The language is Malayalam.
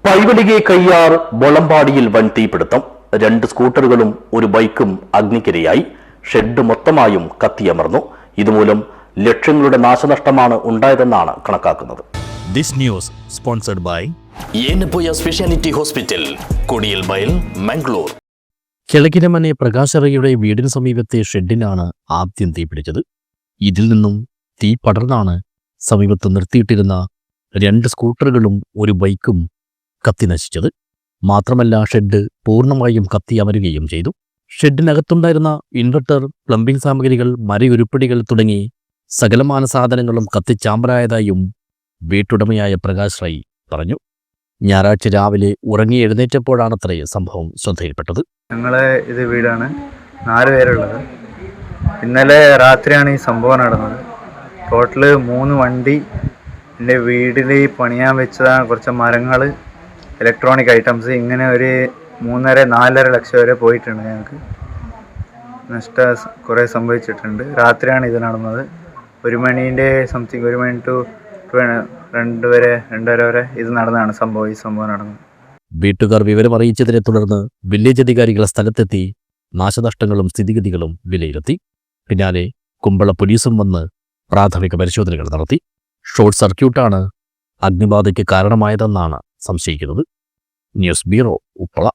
പൈവലികെ കയ്യാർ വൊളമ്പാടിയിൽ വൻ തീപിടുത്തം. 2 സ്കൂട്ടറുകളും ഒരു ബൈക്കും അഗ്നിക്കിരയായി. ഷെഡ് മൊത്തമായും കത്തിയമർന്നു. ഇതുമൂലം ലക്ഷങ്ങളുടെ നാശനഷ്ടമാണ് ഉണ്ടായതെന്നാണ് കണക്കാക്കുന്നത്. This news sponsored by Yenepoya speciality hospital, Kodiyal Bail, Mangalore. കിളകിരമനെ പ്രകാശറയുടെ വീടിന് സമീപത്തെ ഷെഡിനാണ് ആദ്യം തീപിടിച്ചത്. ഇതിൽ നിന്നും തീ പടർന്നാണ് സമീപത്ത് നിർത്തിയിട്ടിരുന്ന 2 സ്കൂട്ടറുകളും ഒരു ബൈക്കും കത്തിനശിച്ചത്. മാത്രമല്ല, ഷെഡ് പൂർണ്ണമായും കത്തിയമരുകയും ചെയ്തു. ഷെഡിനകത്തുണ്ടായിരുന്ന ഇൻവെർട്ടർ, പ്ലംബിംഗ് സാമഗ്രികൾ, മരയുരുപ്പടികൾ തുടങ്ങി സകലമാന സാധനങ്ങളും കത്തിച്ചാമ്പലായതായും വീട്ടുടമയായ പ്രകാശ് റൈ പറഞ്ഞു. ഞായറാഴ്ച രാവിലെ ഉറങ്ങി എഴുന്നേറ്റപ്പോഴാണത്രേ സംഭവം ശ്രദ്ധയിൽപ്പെട്ടത്. ഞങ്ങളെ ഇത് വീടാണ്, 4 പേരുള്ളത്. ഇന്നലെ രാത്രിയാണ് ഈ സംഭവം നടന്നത്. ടോട്ടല് 3 വണ്ടി, എൻ്റെ വീട്ടിൽ പണിയാൻ വെച്ചതാണ്, കുറച്ച് മരങ്ങൾ, ഇലക്ട്രോണിക് ഐറ്റംസ്, ഇങ്ങനെ ഒരു 3.5-4.5 ലക്ഷം വരെ പോയിട്ടുണ്ട്. ഞങ്ങൾക്ക് നഷ്ടം കുറേ സംഭവിച്ചിട്ടുണ്ട്. രാത്രിയാണ് ഇത് നടന്നത്. 1 മണീൻ്റെ സംതിങ്, 1 മണി ടു 2 വരെ 2:30 വരെ ഇത് നടന്നതാണ് ഈ സംഭവം നടന്നത്. വീട്ടുകാർ വിവരം അറിയിച്ചതിനെ തുടർന്ന് വില്ലേജ് അധികാരികൾ സ്ഥലത്തെത്തി നാശനഷ്ടങ്ങളും സ്ഥിതിഗതികളും വിലയിരുത്തി. പിന്നാലെ കുമ്പള പോലീസും വന്ന് പ്രാഥമിക പരിശോധനകൾ നടത്തി. ഷോർട്ട് സർക്യൂട്ടാണ് അഗ്നിബാധയ്ക്ക് കാരണമായതെന്നാണ് സംശയിക്കുന്നത്. News bureau, Uppala.